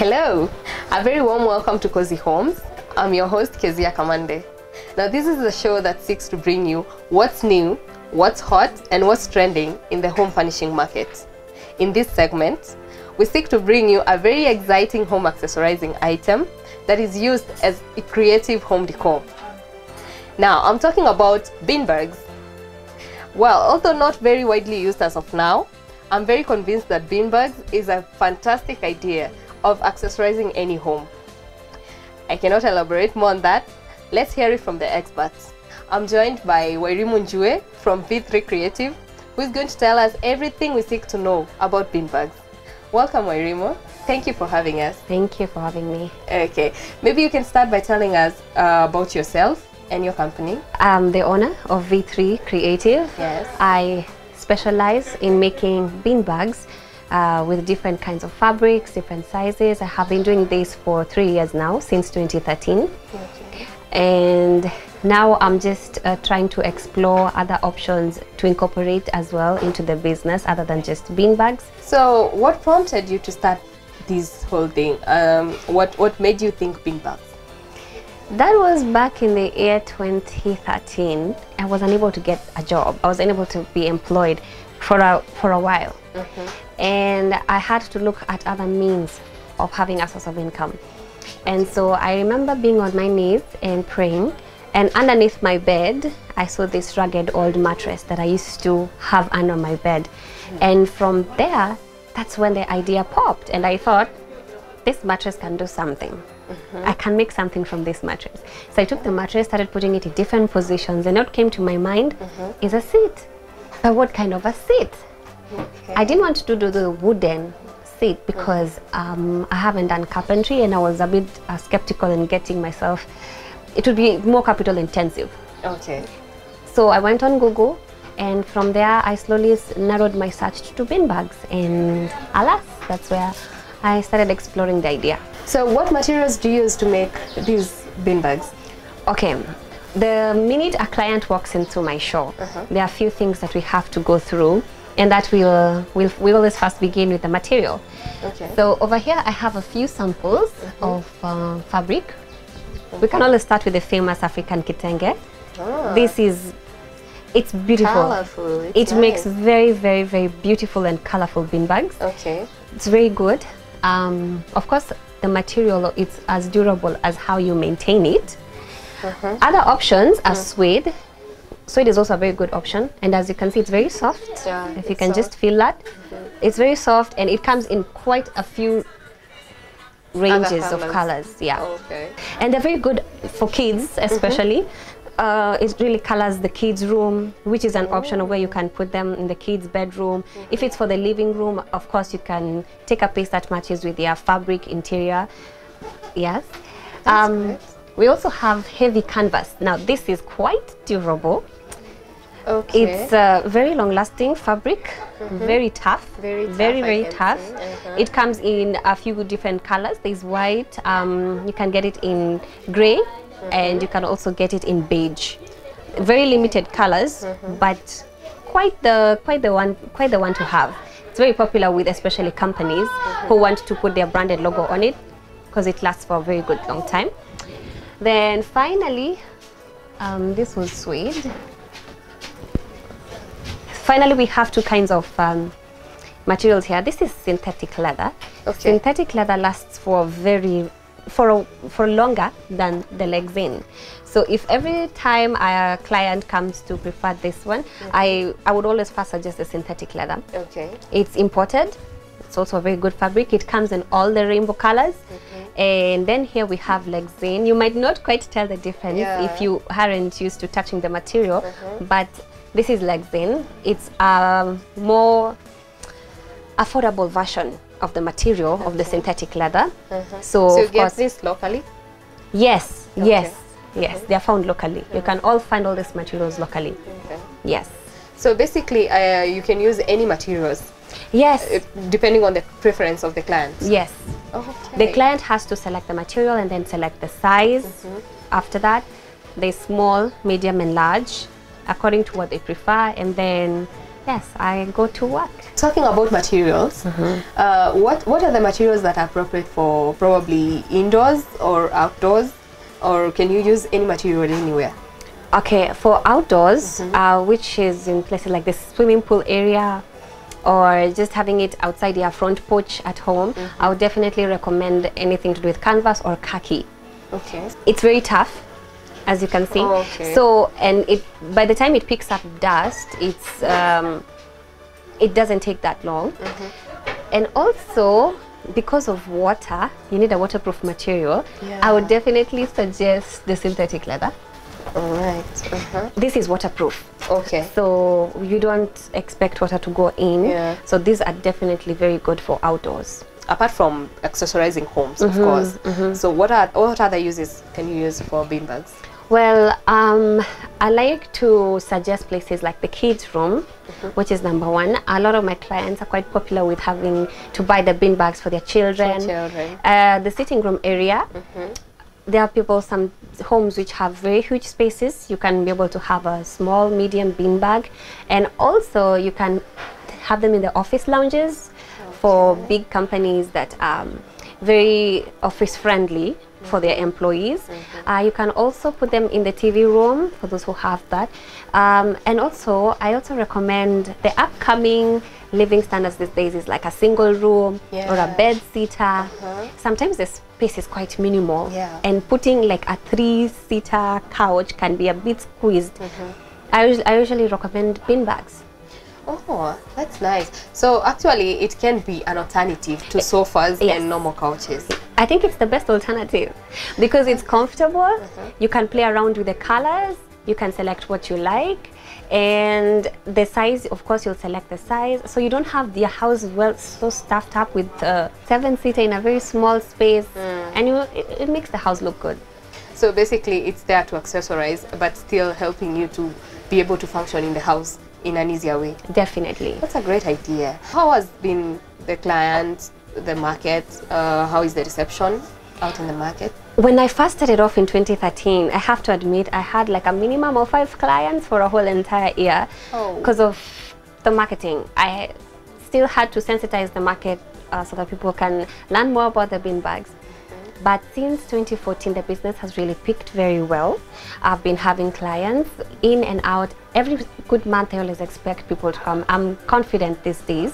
Hello, a very warm welcome to Cosy HomeS. I'm your host Keziah Kamande. Now this is the show that seeks to bring you what's new, what's hot, and what's trending in the home furnishing market. In this segment, we seek to bring you a very exciting home accessorizing item that is used as a creative home decor. Now, I'm talking about beanbags. Well, although not very widely used as of now, I'm very convinced that beanbags is a fantastic idea of accessorizing any home. I cannot elaborate more on that. Let's hear it from the experts. I'm joined by Waiganjo from V3 Creative, who is going to tell us everything we seek to know about beanbags. Welcome, Waiganjo. Thank you for having us. Thank you for having me. Okay, maybe you can start by telling us about yourself and your company. I'm the owner of V3 Creative. Yes. I specialize in making beanbags with different kinds of fabrics, different sizes. I have been doing this for 3 years now, since 2013. Okay. And now I'm just trying to explore other options to incorporate as well into the business other than just beanbags. So what prompted you to start this whole thing? What made you think beanbags? That was back in the year 2013. I was unable to get a job. I was unable to be employed for a while. And I had to look at other means of having a source of income. And so I remember being on my knees and praying, and underneath my bed I saw this rugged old mattress that I used to have under my bed. And from there, that's when the idea popped, and I thought, this mattress can do something. I can make something from this mattress. So I took the mattress, started putting it in different positions, and what came to my mind is a seat. But what kind of a seat? Okay. I didn't want to do the wooden seat because I haven't done carpentry, and I was a bit skeptical in getting myself. It would be more capital intensive. Okay. So I went on Google, and from there I slowly narrowed my search to beanbags, and alas, that's where I started exploring the idea. So what materials do you use to make these beanbags? Okay, the minute a client walks into my shop, there are a few things that we have to go through, and that we always first begin with the material. Okay. So over here I have a few samples of fabric. We can always start with the famous African kitenge. It's beautiful. Colorful. It makes very, very, very beautiful and colorful beanbags. Okay. It's very good. Of course, the material is as durable as how you maintain it. Other options are suede. Suede is also a very good option, and as you can see, it's very soft. Yeah, if you can just feel that, it's very soft, and it comes in quite a few ranges of colors. Yeah. Okay. And they're very good for kids, especially. It really colors the kids' room, which is an option where you can put them in the kids' bedroom. If it's for the living room, of course, you can take a piece that matches with their fabric interior. Yes. We also have heavy canvas. Now, this is quite durable. Okay. It's very long-lasting fabric, very tough, very tough. It comes in a few different colors. There's white. You can get it in gray. And you can also get it in beige. Very limited colors, but quite the one to have. It's very popular with especially companies who want to put their branded logo on it because it lasts for a very good long time. Then finally, this was suede. Finally, we have two kinds of materials here. This is synthetic leather. Okay. Synthetic leather lasts for longer than the Lexin. So if every time a client comes to prefer this one, I would always first suggest the synthetic leather. Okay. It's imported. It's also a very good fabric. It comes in all the rainbow colors. And then here we have Lexin. You might not quite tell the difference if you aren't used to touching the material, but this is Lexin. It's a more affordable version of the material of the synthetic leather. So you of get course, this locally? yes, yes, they are found locally. You can all find all these materials locally. Okay. Yes. So basically, you can use any materials. Yes. Depending on the preference of the client. Yes. Okay. The client has to select the material and then select the size. After that, there's small, medium, and large, according to what they prefer, and then yes, I go to work. Talking about materials, what are the materials that are appropriate for probably indoors or outdoors, or can you use any material anywhere? Okay, for outdoors, which is in places like the swimming pool area, or just having it outside your front porch at home, I would definitely recommend anything to do with canvas or khaki. Okay. It's very tough, as you can see. Oh, okay. So, and it by the time it picks up dust, it's it doesn't take that long. And also, because of water, you need a waterproof material. Yeah. I would definitely suggest the synthetic leather. All right. This is waterproof. Okay. So you don't expect water to go in. Yeah. So these are definitely very good for outdoors. Apart from accessorizing homes, of course. So what other uses can you use for beanbags? Well, I like to suggest places like the kids' room, which is number one. A lot of my clients are quite popular with having to buy the beanbags for their children. The sitting room area. There are people, some homes which have very huge spaces. You can be able to have a small, medium beanbag, and also you can have them in the office lounges for big companies that are very office friendly for their employees. You can also put them in the TV room for those who have that. And also, I also recommend the upcoming living standards these days is like a single room or a bed sitter. Sometimes the space is quite minimal, and putting like a 3-seater couch can be a bit squeezed. I usually recommend beanbags. Oh, that's nice. So actually it can be an alternative to sofas and normal couches. I think it's the best alternative because it's comfortable. You can play around with the colors. You can select what you like, and the size, of course, you'll select the size. So you don't have your house so stuffed up with 7-seater in a very small space, and it makes the house look good. So basically it's there to accessorize, but still helping you to be able to function in the house in an easier way. Definitely. That's a great idea. How has been the client, the market? How is the reception out in the market? When I first started off in 2013, I have to admit I had like a minimum of 5 clients for a whole entire year because of the marketing. I still had to sensitize the market so that people can learn more about the beanbags. But since 2014, the business has really picked very well. I've been having clients in and out. Every good month, I always expect people to come. I'm confident these days.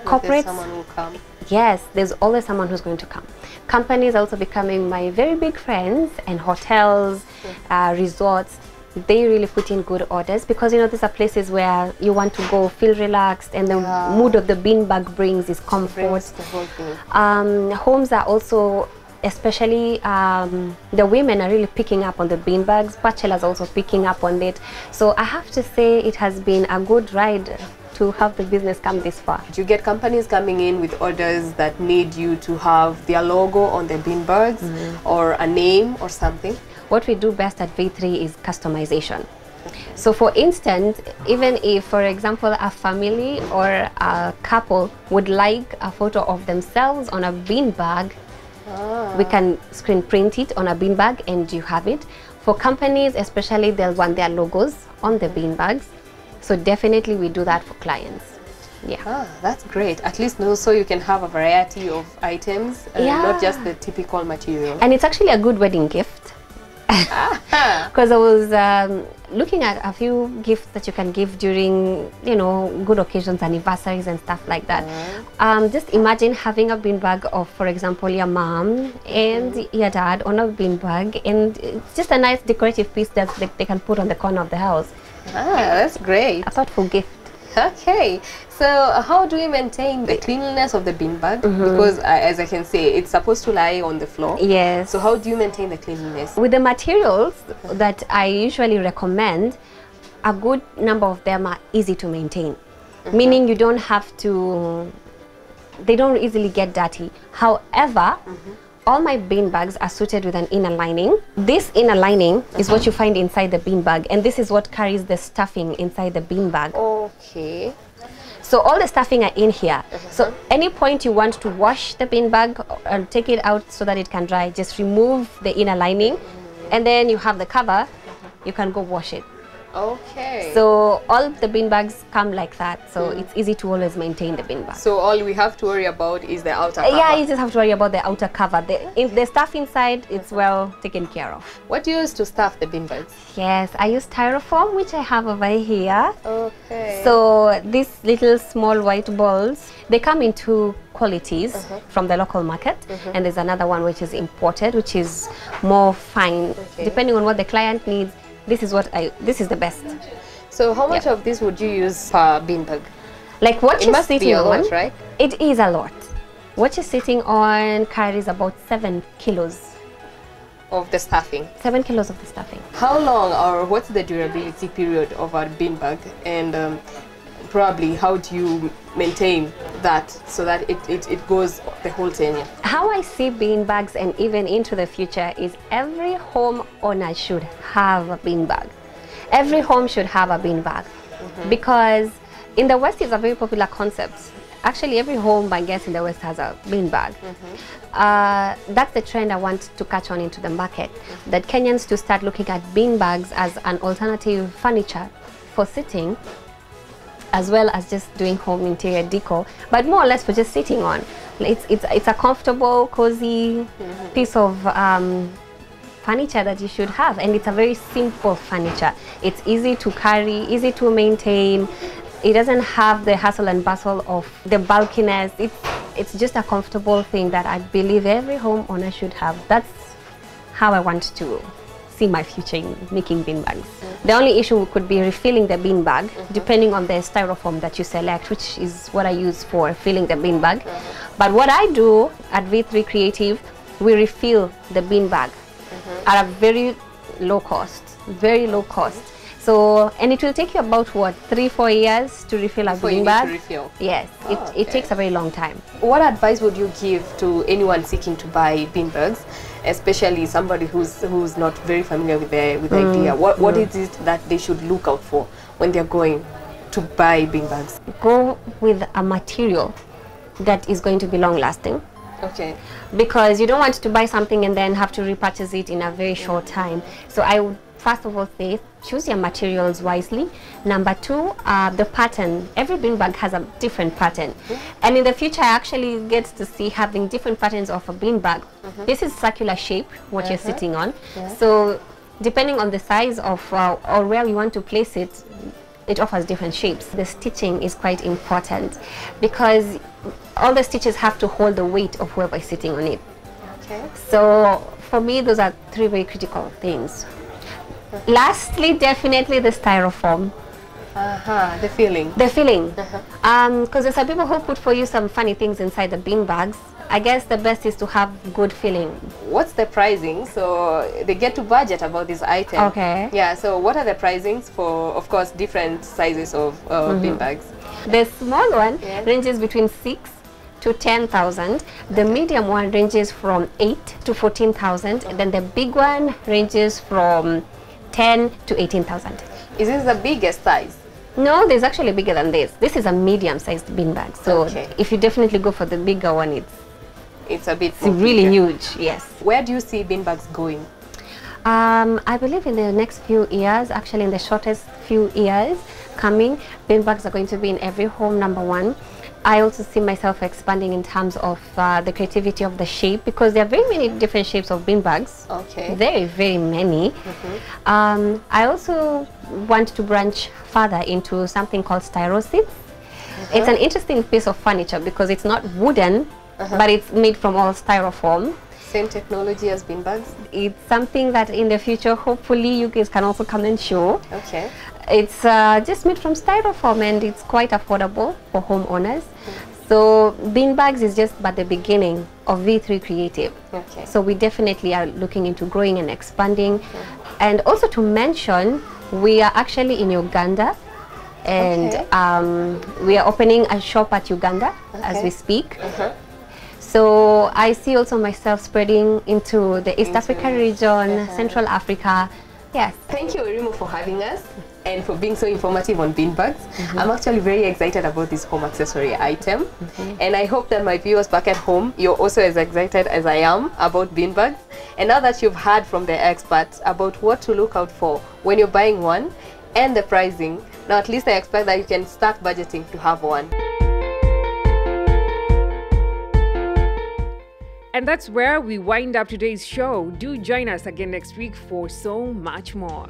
Corporates, someone will come. Yes, there's always someone who's going to come. Companies also becoming my very big friends, and hotels, resorts. They really put in good orders because, you know, these are places where you want to go, feel relaxed, and the mood of the beanbag brings is comfort. Homes are also, especially the women are really picking up on the beanbags. Bachelors also picking up on it. So I have to say it has been a good ride to have the business come this far. Do you get companies coming in with orders that need you to have their logo on the beanbags or a name or something? What we do best at V3 is customization. So for instance, even if, for example, a family or a couple would like a photo of themselves on a beanbag, we can screen print it on a beanbag and you have it. For companies especially, they'll want their logos on the beanbags. So definitely we do that for clients. Yeah. That's great. At least so you can have a variety of items, not just the typical material. And it's actually a good wedding gift. Because I was looking at a few gifts that you can give during, you know, good occasions, anniversaries and stuff like that. Just imagine having a beanbag of, for example, your mom and your dad on a beanbag, and it's just a nice decorative piece that they can put on the corner of the house. That's great. A thoughtful gift. Okay, so how do we maintain the cleanliness of the beanbag? Because as I can say, it's supposed to lie on the floor. Yes. So how do you maintain the cleanliness? With the materials that I usually recommend, a good number of them are easy to maintain. Meaning you don't have to, they don't easily get dirty. However, all my beanbags are suited with an inner lining. This inner lining is what you find inside the beanbag, and this is what carries the stuffing inside the beanbag. Okay. So all the stuffing are in here. So any point you want to wash the beanbag and take it out so that it can dry, just remove the inner lining, and then you have the cover. You can go wash it. Okay. So all the bin bags come like that, so it's easy to always maintain the bin bag. So all we have to worry about is the outer cover. Yeah, you just have to worry about the outer cover. The stuff inside, it's well taken care of. What do you use to stuff the bin bags? Yes, I use styrofoam, which I have over here. Okay. So these little small white balls, they come in two qualities from the local market, and there's another one which is imported, which is more fine. Depending on what the client needs, this is the best. So how much of this would you use per bin bag? Like what you're sitting be a on, lot, right? It is a lot. What you're sitting on carries about 7 kilos. Of the stuffing. 7 kilos of the stuffing. How long, or what's the durability period of a bin bag, and probably how do you maintain that so that it goes the whole tenure? How I see bin bags and even into the future is every home owner should have a bin bag. Every home should have a bin bag, because in the West it's a very popular concept. Actually, every home, I guess, in the West has a bin bag. That's the trend I want to catch on into the market, that Kenyans to start looking at bin bags as an alternative furniture for sitting, as well as just doing home interior decor, but more or less for just sitting on. It's a comfortable, cozy piece of furniture that you should have, and it's a very simple furniture. It's easy to carry, easy to maintain. It doesn't have the hustle and bustle of the bulkiness. It's just a comfortable thing that I believe every homeowner should have. That's how I want to see my future in making bin bags. The only issue could be refilling the bin bag, depending on the styrofoam that you select, which is what I use for filling the bin bag. But what I do at V3 Creative, we refill the bin bag at a very low cost, very low cost. So, and it will take you about what, 3-4 years to refill a bin bag? To refill. Yes, it takes a very long time. What advice would you give to anyone seeking to buy bin bags, especially somebody who's not very familiar with the idea? What is it that they should look out for when they're going to buy bin bags? Go with a material that is going to be long lasting. Okay. Because you don't want to buy something and then have to repurchase it in a very short time. So I would first of all say, choose your materials wisely. Number 2, the pattern. Every bin bag has a different pattern. And in the future, I actually get to see having different patterns of a bin bag. This is circular shape, what you're sitting on. So depending on the size of or where you want to place it, it offers different shapes. The stitching is quite important, because all the stitches have to hold the weight of whoever is sitting on it. Okay. So for me, those are 3 very critical things. Lastly, definitely the styrofoam. The filling. The filling. Because there's some people who put for you some funny things inside the bin bags. I guess the best is to have good filling. What's the pricing? So they get to budget about this item. Okay. Yeah, so what are the pricings for, of course, different sizes of bin bags? The small one ranges between 6 to 10,000. The medium one ranges from 8 to 14,000. And then the big one ranges from 10 to 18,000. Is this the biggest size? No, there's actually bigger than this. This is a medium-sized bin bag. So if you definitely go for the bigger one, it's a bit really huge. Yes. Where do you see bin bags going? I believe in the next few years, actually in the shortest few years coming, bin bags are going to be in every home, number 1. I also see myself expanding in terms of the creativity of the shape, because there are very many different shapes of bin bags. Okay. Very, very many. I also want to branch further into something called styro seats. It's an interesting piece of furniture because it's not wooden, but it's made from all styrofoam. Same technology as bin bags? It's something that in the future, hopefully, you guys can also come and show. Okay. It's just made from styrofoam, and it's quite affordable for homeowners. So bin bags is just but the beginning of V3 Creative. Okay. So we definitely are looking into growing and expanding. And also to mention, we are actually in Uganda, and we are opening a shop at Uganda as we speak. So I see also myself spreading into the East Africa region, Central Africa. Yes. Thank you, Orimu, for having us and for being so informative on bin bags. I'm actually very excited about this home accessory item. And I hope that my viewers back at home, you're also as excited as I am about bin bags. And now that you've heard from the experts about what to look out for when you're buying one, and the pricing, now at least I expect that you can start budgeting to have one. And that's where we wind up today's show. Do join us again next week for so much more.